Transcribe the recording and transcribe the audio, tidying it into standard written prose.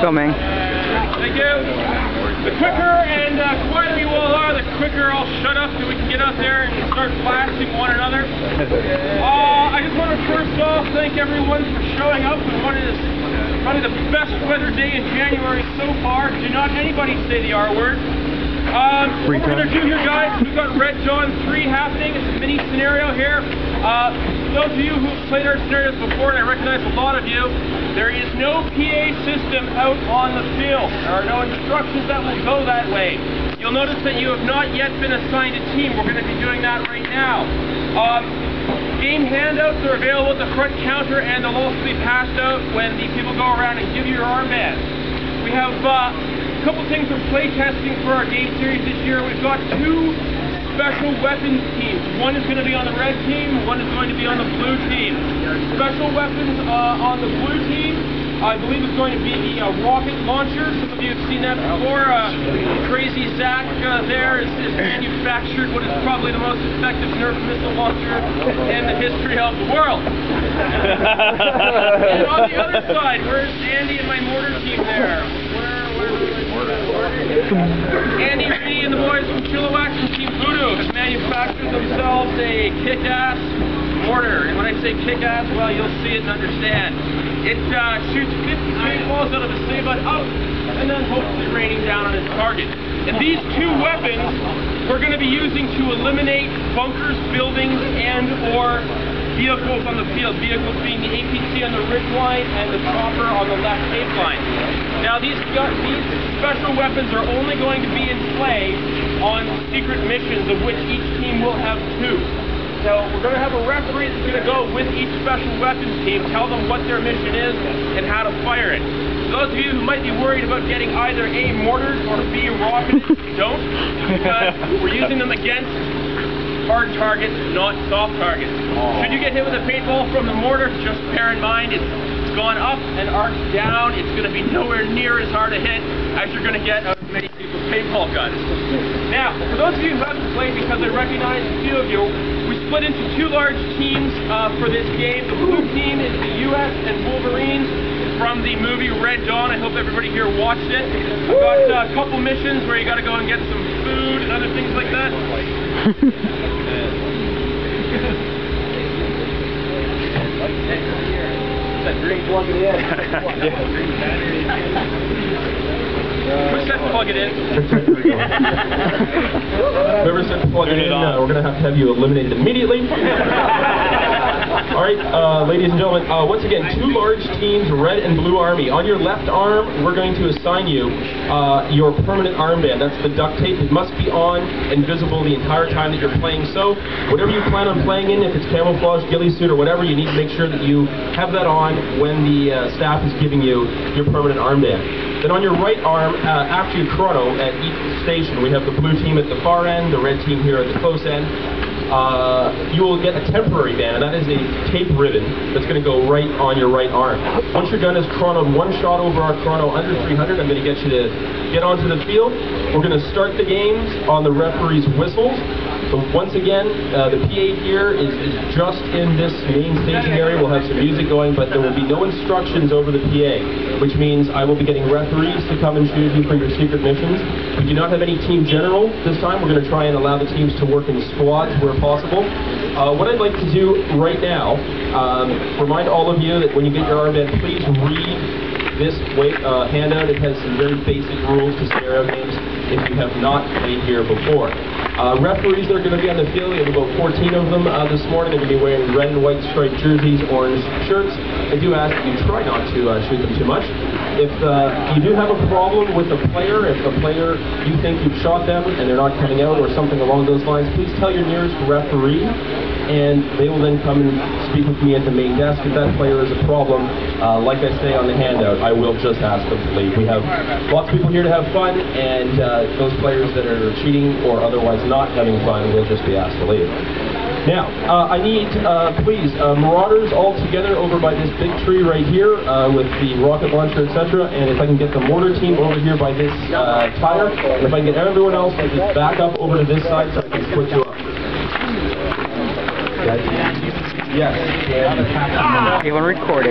Filming. Thank you. The quicker and quieter you all are, the quicker I'll shut up so we can get out there and start blasting one another. I just want to first off thank everyone for showing up on what is probably the best weather day in January so far. Do not anybody say the R word. What we're going to do here, guys, we've got Red Dawn 3 happening. It's a mini scenario here. Those of you who've played our scenarios before, and I recognize a lot of you, there is no PA system out on the field. There are no instructions that will go that way. You'll notice that you have not yet been assigned a team. We're going to be doing that right now. Game handouts are available at the front counter, and they'll also be passed out when the people go around and give you your armbands. We have a couple things we're play testing for our game series this year. We've got 2 special weapons teams. One is going to be on the red team, one is going to be on the blue team. Special weapons on the blue team, I believe it's going to be the rocket launcher. Some of you have seen that before. Crazy Zach there is manufactured what is probably the most effective Nerf missile launcher in the history of the world. And on the other side, where's Andy and my mortar team there? Andy, Reedy, and the boys from Tsawwassen Team Voodoo have manufactured themselves a kick-ass mortar. And when I say kick-ass, well, you'll see it and understand. It shoots 50 paintballs out of a saber up and then hopefully raining down on its target. And these 2 weapons we're going to be using to eliminate bunkers, buildings, and or vehicles on the field. Vehicles being the APC on the ridge line and the chopper on the left tape line. Now these special weapons are only going to be in play on secret missions, of which each team will have 2. So we're going to have a referee that's going to go with each special weapons team, tell them what their mission is and how to fire it. So those of you who might be worried about getting either A, mortars or B, rockets, don't, because we're using them against hard targets, not soft targets. Should you get hit with a paintball from the mortar, just bear in mind it's gone up and arced down. It's going to be nowhere near as hard a hit as you're going to get out of many people's paintball guns. Now, for those of you who haven't played, because I recognize a few of you, we split into 2 large teams for this game. The blue team is the U.S. and Wolverines from the movie Red Dawn. I hope everybody here watched it. We've got a couple missions where you got to go and get some food and other things like that. That green plug it in. Push that plug it in. Whoever said to plug it in, we're going to have you eliminated immediately. Alright, ladies and gentlemen, once again, 2 large teams, red and blue army. On your left arm, we're going to assign you your permanent armband. That's the duct tape. It must be on and visible the entire time that you're playing. So, whatever you plan on playing in, if it's camouflage, ghillie suit, or whatever, you need to make sure that you have that on when the staff is giving you your permanent armband. Then on your right arm, after your chrono, at each station, we have the blue team at the far end, the red team here at the close end. You will get a temporary band, and that is a tape ribbon that's going to go right on your right arm. Once your gun is chronoed 1 shot over our chrono under 300, I'm going to get you to get onto the field. We're going to start the games on the referee's whistles. So once again, the PA here is just in this main staging area. We'll have some music going, but there will be no instructions over the PA, which means I will be getting referees to come and choose you for your secret missions. We do not have any team general this time. We're going to try and allow the teams to work in squads where possible. What I'd like to do right now, remind all of you that when you get your armband, please read this handout. It has some very basic rules to scenario games if you have not played here before. Referees that are going to be on the field, we have about 14 of them this morning. They're going to be wearing red and white striped jerseys, orange shirts. I do ask that you try not to shoot them too much. If you do have a problem with a player, if the player, you think you've shot them and they're not coming out or something along those lines, please tell your nearest referee, and they will then come and speak with me at the main desk. If that player is a problem, like I say on the handout, I will just ask them to leave. We have lots of people here to have fun, and those players that are cheating or otherwise not having fun will just be asked to leave. Now, I need, please, marauders all together over by this big tree right here with the rocket launcher, etc. And if I can get the mortar team over here by this tire, and if I can get everyone else to just back up over to this side so I can split you up. Yes. Even recording.